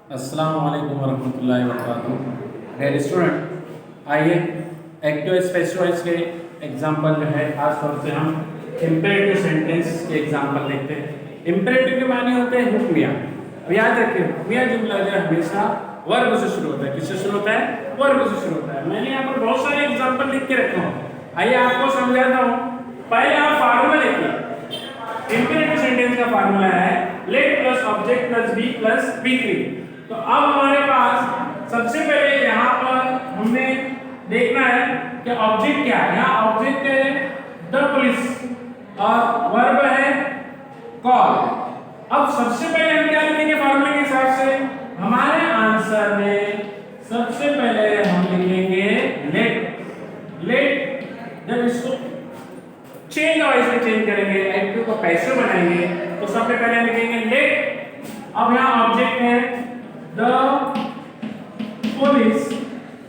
अस्सलाम वालेकुम वरहमतुल्लाहि वबरकातुहू। डियर स्टूडेंट, आइए एक्टिव स्पेसिव वॉइस के एग्जाम्पल जो है खास तौर से हम इम्पेरेटिव सेंटेंस के एग्जाम्पल देखते हैं। इम्पेरेटिव के माने होते हैं हुक्मिया। अब याद रखिए, हुक्मिया जुमला जो है हमेशा वर्ब से शुरू होता है। किससे शुरू होता है? वर्ब से शुरू होता है। मैंने यहाँ पर बहुत सारे एग्जाम्पल लिख के रखा हूँ, आइए आपको समझाता हूँ। पहले आप फार्मूला लिखिए। इम्पेरेटिव सेंटेंस का फार्मूला है let plus object plus be plus बी3। तो अब हमारे पास सबसे पहले यहाँ पर हमने देखना है कि ऑब्जेक्ट क्या है। यहाँ ऑब्जेक्ट है द पुलिस और वर्ब है कॉल। अब सबसे पहले हम क्या लिखेंगे फार्मूले के हिसाब से? हमारे आंसर में सबसे पहले हम लिखेंगे लेट। लेट जब इसको चेंज वाइज में चेंज करेंगे, एक्टिव को पैसिव बनाएंगे, तो सबसे पहले हम लिखेंगे लेट। अब यहाँ ऑब्जेक्ट है द पुलिस,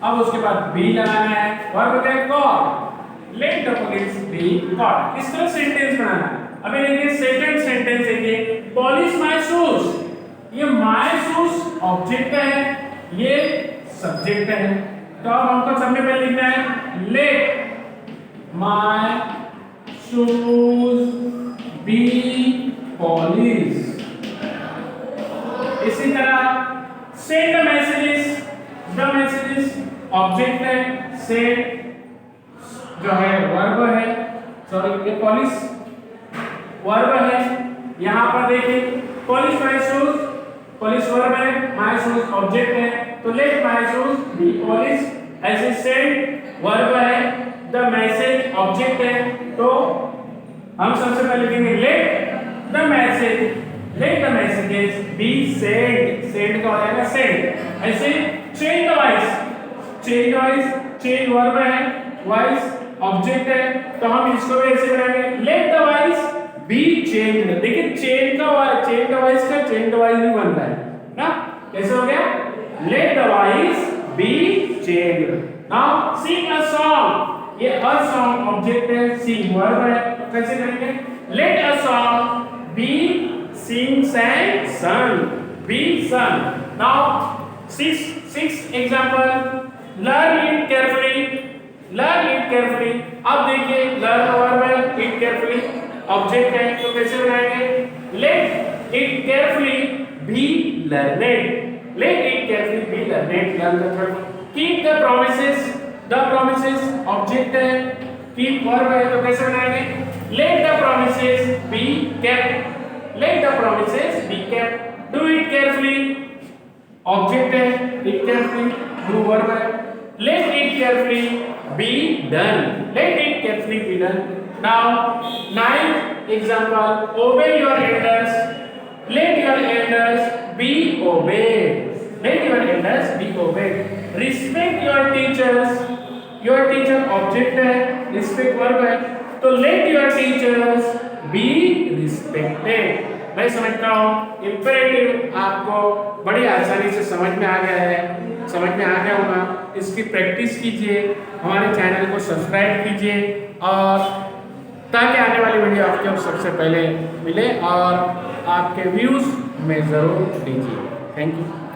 अब उसके बाद बी लगाना है, वर्ब है call. Let the police be call. इस तरह सेंटेंस बनाना है। अभी देखिए सेकंड सेंटेंस है, पॉलिश माय शूज। ये माय शूज ऑब्जेक्ट है, ये सब्जेक्ट है। तो अब हमको सबसे पहले लिखना है let my shoes be polish. इसी तरह सेंड द मैसेजेस ऑब्जेक्ट है, सेंड जो है वर्ब है, सॉरी ये पॉलिश वर्ब है। यहाँ पर देखिए polish my shoes, polish verb है, माय शूज ऑब्जेक्ट है, तो let my shoes be polish. ऐसे सेंड वर्ब है, द मैसेज ऑब्जेक्ट है, तो हम सबसे पहले लिखेंगे let the message, let the messages be send. Send का हो जाएगा सेंड। ऐसे change the voice, change voice, change verb है, वॉइस ऑब्जेक्ट है, तो हम इसको भी ऐसे बनाएंगे let the voice be change. देखिए चेंज का चेंज द वॉइस का चेंज द वॉइस भी बन रहा है ना। कैसे हो गया? Let the voice be change. Now sing a song, ये अ सॉन्ग ऑब्जेक्ट है, सिंग वर्ब है, तो कैसे करेंगे? Let a song be sing sang sung, be sung. Now six example. Learn it carefully, learn it carefully. अब देखिए learn verb है, it carefully object है, तो कैसे बनाएंगे? Let it carefully be learned, let it carefully be learned. learn the third. Keep the promises object है, keep verb है, तो कैसे बनाएंगे? Let the promises be kept, let the promises be kept. Do it carefully object है, it carefully do verb है, let it carefully be done, let it carefully be done. Now ninth example, obey your elders, let your elders be obeyed, let your elders be obeyed. Respect your teachers, your teacher object है, respect verb है, तो let your teachers be respected. मैं समझता हूँ imperative आपको बड़ी आसानी से समझ में आ गया है, समझ में आ गया होगा। इसकी प्रैक्टिस कीजिए, हमारे चैनल को सब्सक्राइब कीजिए, और ताकि आने वाली वीडियो आपको सबसे पहले मिले और आपके व्यूज़ में ज़रूर दीजिए। Thank you.